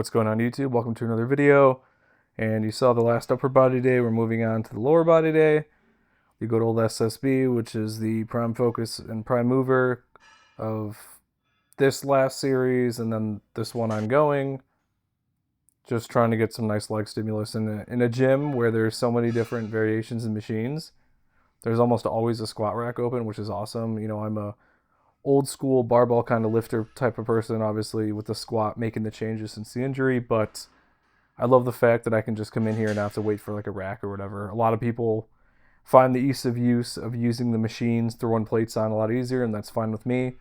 What's going on YouTube? Welcome to another video. And you saw the last upper body day. We're moving on to the lower body day. The good old SSB, which is the prime focus and prime mover of this last series and then this one ongoing. Just trying to get some nice leg stimulus in a gym where there's so many different variations and machines. There's almost always a squat rack open, which is awesome. You know, I'm a old school barbell kind of lifter type of person, obviously with the squat making the changes since the injury, but I love the fact that I can just come in here and not have to wait for like a rack or whatever. A lot of people find the ease of use of using the machines, throwing plates on a lot easier, and that's fine with me.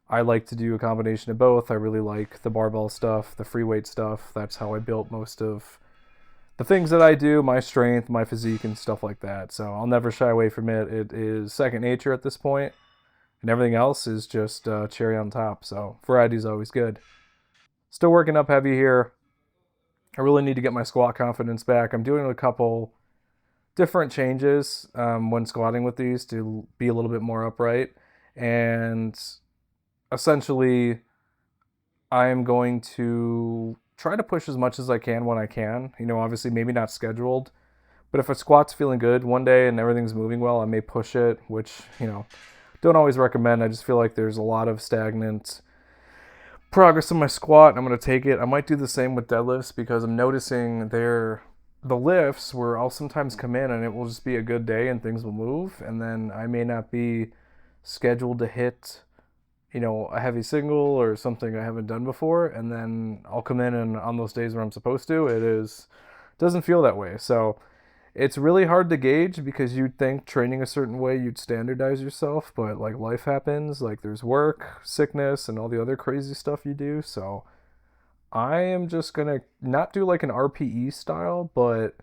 I like to do a combination of both. I really like the barbell stuff, the free weight stuff. That's how I built most of the things that I do, my strength, my physique, and stuff like that. So I'll never shy away from it. It is second nature at this point, and everything else is just cherry on top. So variety is always good. Still working up heavy here. I really need to get my squat confidence back. I'm doing a couple different changes when squatting with these to be a little bit more upright. And essentially, I am going to try to push as much as I can when I can. You know, obviously maybe not scheduled, but if a squat's feeling good one day and everything's moving well, I may push it, which, you know, don't always recommend. I just feel like there's a lot of stagnant progress in my squat, and I'm going to take it. I might do the same with deadlifts because I'm noticing the lifts where I'll sometimes come in and it will just be a good day and things will move, and then I may not be scheduled to hit, you know, a heavy single or something I haven't done before, and then I'll come in and on those days where I'm supposed to, doesn't feel that way. So it's really hard to gauge because you'd think training a certain way you'd standardize yourself, but like life happens, like there's work, sickness, and all the other crazy stuff you do. So I am just gonna not do like an RPE style, but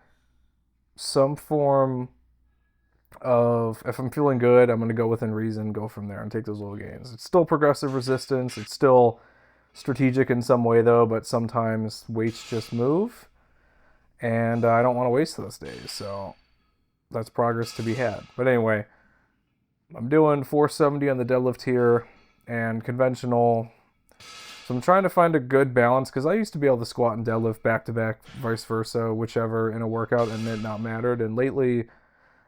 some form of, if I'm feeling good, I'm gonna go within reason, go from there and take those little gains. It's still progressive resistance, it's still strategic in some way though, but sometimes weights just move and I don't want to waste those days, so that's progress to be had. But anyway, I'm doing 470 on the deadlift here and conventional. So I'm trying to find a good balance because I used to be able to squat and deadlift back to back, vice versa, whichever in a workout, and it not mattered. And lately,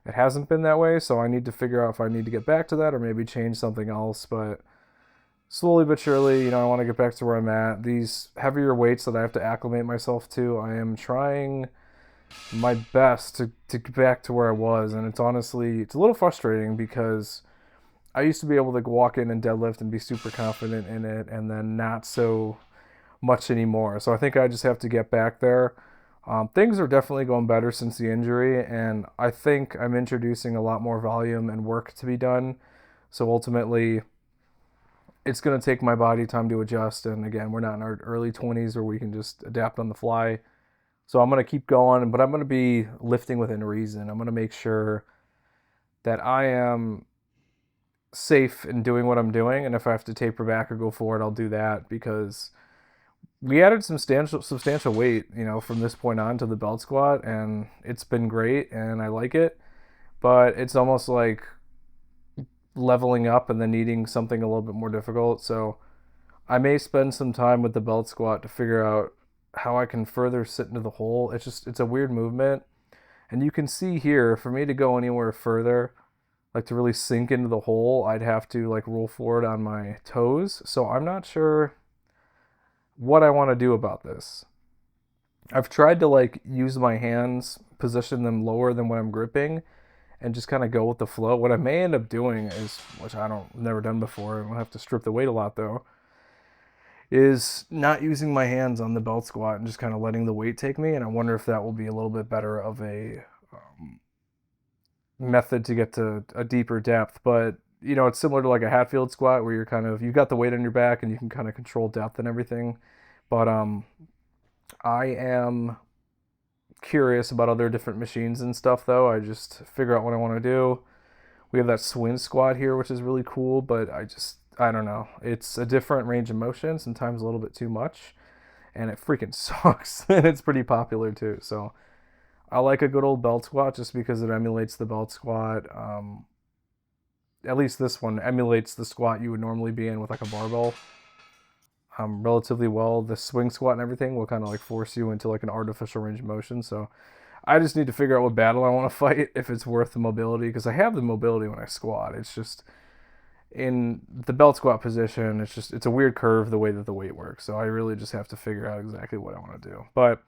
it hasn't been that way. So I need to figure out if I need to get back to that or maybe change something else. But slowly but surely, you know, I want to get back to where I'm at. These heavier weights that I have to acclimate myself to, I am trying my best to get back to where I was. And it's honestly, it's a little frustrating because I used to be able to walk in and deadlift and be super confident in it, and then not so much anymore. So I think I just have to get back there. Things are definitely going better since the injury, and I think I'm introducing a lot more volume and work to be done. So ultimately, it's going to take my body time to adjust. And again, we're not in our early 20s where we can just adapt on the fly. So I'm going to keep going, but I'm going to be lifting within reason. I'm going to make sure that I am safe in doing what I'm doing. And if I have to taper back or go forward, I'll do that because we added some substantial weight, you know, from this point on to the belt squat, and it's been great and I like it, but it's almost like leveling up and then needing something a little bit more difficult. So I may spend some time with the belt squat to figure out how I can further sit into the hole. It's a weird movement. And you can see here, for me to go anywhere further, like to really sink into the hole, I'd have to like roll forward on my toes. So I'm not sure what I want to do about this. I've tried to like use my hands, position them lower than what I'm gripping, and just kind of go with the flow. What I may end up doing is, which never done before, I'll have to strip the weight a lot though, is not using my hands on the belt squat and just kind of letting the weight take me. And I wonder if that will be a little bit better of a method to get to a deeper depth. But you know, it's similar to like a Hatfield squat where you've got the weight on your back and you can kind of control depth and everything. But I am curious about other different machines and stuff though. I just figure out what I want to do. We have that swing squat here, which is really cool, but I don't know. It's a different range of motion, sometimes a little bit too much, and it freaking sucks. And it's pretty popular too. So I like a good old belt squat just because it emulates the belt squat. At least this one emulates the squat you would normally be in with like a barbell. relatively well. The swing squat and everything will kind of like force you into like an artificial range of motion. So I just need to figure out what battle I want to fight, if it's worth the mobility, because I have the mobility when I squat. It's just in the belt squat position, it's a weird curve the way that the weight works. So I really just have to figure out exactly what I want to do. But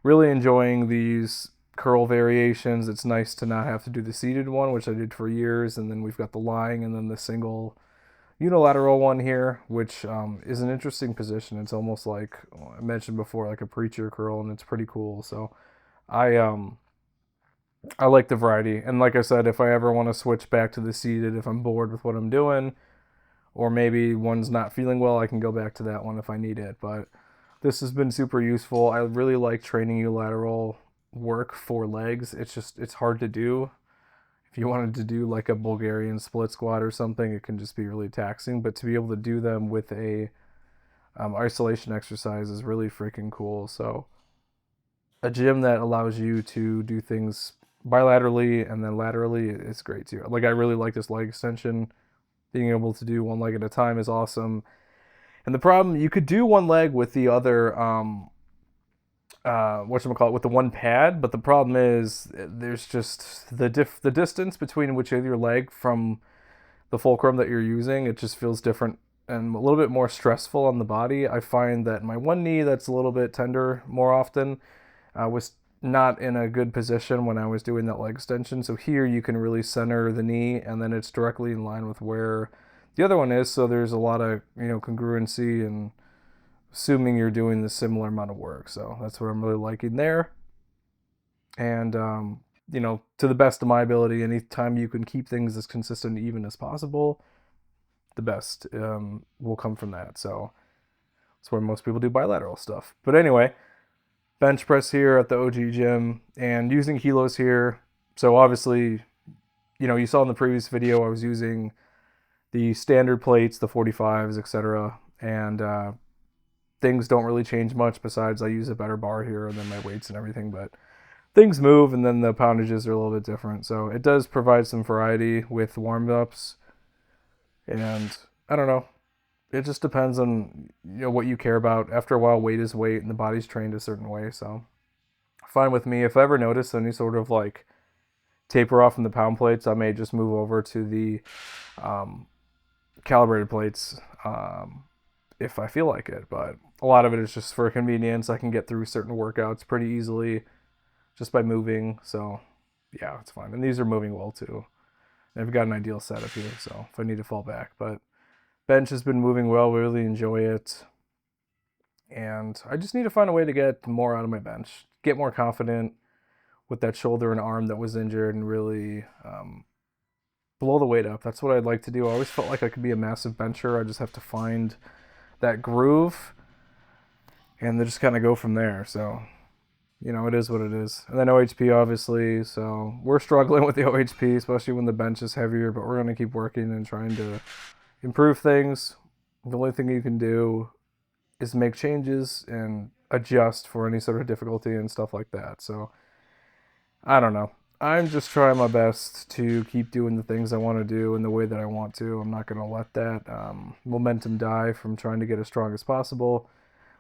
really enjoying these curl variations. It's nice to not have to do the seated one, which I did for years, and then we've got the lying and then the single unilateral one here, which is an interesting position. It's almost like I mentioned before, like a preacher curl, and it's pretty cool. So I like the variety, and like I said, if I ever want to switch back to the seated, if I'm bored with what I'm doing, or maybe one's not feeling well, I can go back to that one if I need it. But this has been super useful. I really like training unilateral work for legs. It's hard to do. If you wanted to do like a Bulgarian split squat or something, it can just be really taxing. But to be able to do them with a isolation exercise is really freaking cool. So a gym that allows you to do things bilaterally and then laterally is great too. Like I really like this leg extension. Being able to do one leg at a time is awesome. And the problem, you could do one leg with the other whatchamacallit, with the one pad, but the problem is there's just the distance between which of your leg from the fulcrum that you're using, it just feels different and a little bit more stressful on the body. I find that my one knee that's a little bit tender more often was not in a good position when I was doing that leg extension. So here you can really center the knee, and then it's directly in line with where the other one is. So there's a lot of congruency and assuming you're doing the similar amount of work. So that's what I'm really liking there. And to the best of my ability, anytime you can keep things as consistent and even as possible, the best will come from that. So that's where most people do bilateral stuff. But anyway, bench press here at the OG gym and using kilos here. So obviously, you saw in the previous video, I was using the standard plates, the 45s, etc. And things don't really change much besides I use a better bar here and then my weights and everything, but things move and then the poundages are a little bit different. So it does provide some variety with warm-ups. And I don't know. It just depends on what you care about. After a while, weight is weight and the body's trained a certain way. So fine with me. If I ever notice any sort of like taper off in the pound plates, I may just move over to the calibrated plates if I feel like it. But a lot of it is just for convenience. I can get through certain workouts pretty easily just by moving. So yeah, it's fine. And these are moving well too. And I've got an ideal setup here, so if I need to fall back. But bench has been moving well. We really enjoy it. And I just need to find a way to get more out of my bench. Get more confident with that shoulder and arm that was injured and really blow the weight up. That's what I'd like to do. I always felt like I could be a massive bencher. I just have to find that groove and then just kind of go from there. So, it is what it is. And then OHP, obviously. So we're struggling with the OHP, especially when the bench is heavier, but we're going to keep working and trying to improve things. The only thing you can do is make changes and adjust for any sort of difficulty and stuff like that. So I don't know. I'm just trying my best to keep doing the things I want to do in the way that I want to. I'm not going to let that momentum die from trying to get as strong as possible.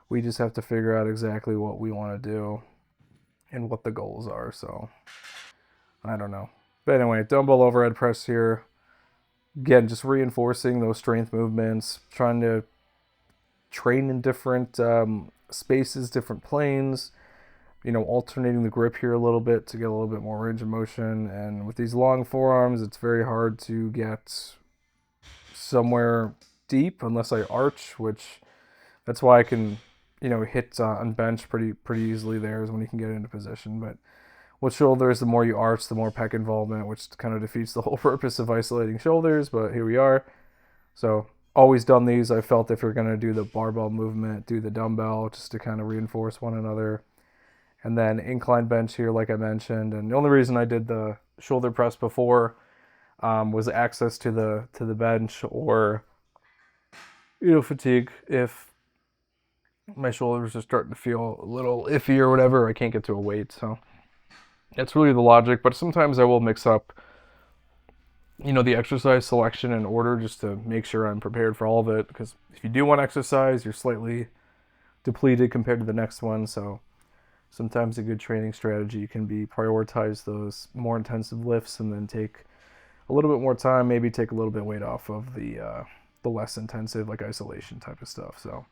We just have to figure out exactly what we want to do and what the goals are. So I don't know. But anyway, dumbbell overhead press here. Again, just reinforcing those strength movements, trying to train in different spaces, different planes, alternating the grip here a little bit to get a little bit more range of motion. And with these long forearms, it's very hard to get somewhere deep unless I arch, which that's why I can, hit on bench pretty easily there is when you can get into position. But with shoulders, the more you arch, the more pec involvement, which kind of defeats the whole purpose of isolating shoulders, but here we are. So always done these. I felt if you're going to do the barbell movement, do the dumbbell just to kind of reinforce one another. And then incline bench here, like I mentioned. And the only reason I did the shoulder press before was access to the bench or, fatigue. If my shoulders are starting to feel a little iffy or whatever, I can't get to a weight. So that's really the logic. But sometimes I will mix up the exercise selection and order just to make sure I'm prepared for all of it. Because if you do one exercise, you're slightly depleted compared to the next one. So sometimes a good training strategy can be prioritize those more intensive lifts and then take a little bit more time, maybe take a little bit of weight off of the less intensive, like isolation type of stuff. So,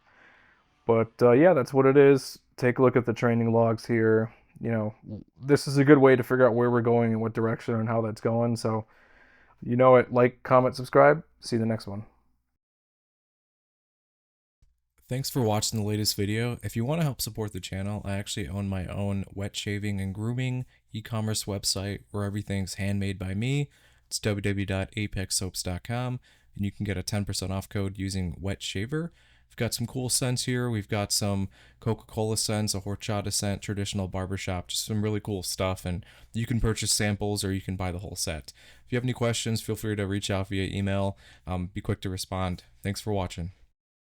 but yeah, that's what it is. Take a look at the training logs here. This is a good way to figure out where we're going and what direction and how that's going. So, like, comment, subscribe. See you in the next one. Thanks for watching the latest video. If you want to help support the channel, I actually own my own wet shaving and grooming e-commerce website where everything's handmade by me. It's www.apexsoaps.com, and you can get a 10% off code using wet shaver. We've got some cool scents here. We've got some Coca-Cola scents, a horchata scent, traditional barbershop, just some really cool stuff. And you can purchase samples or you can buy the whole set. If you have any questions, feel free to reach out via email. Be quick to respond. Thanks for watching.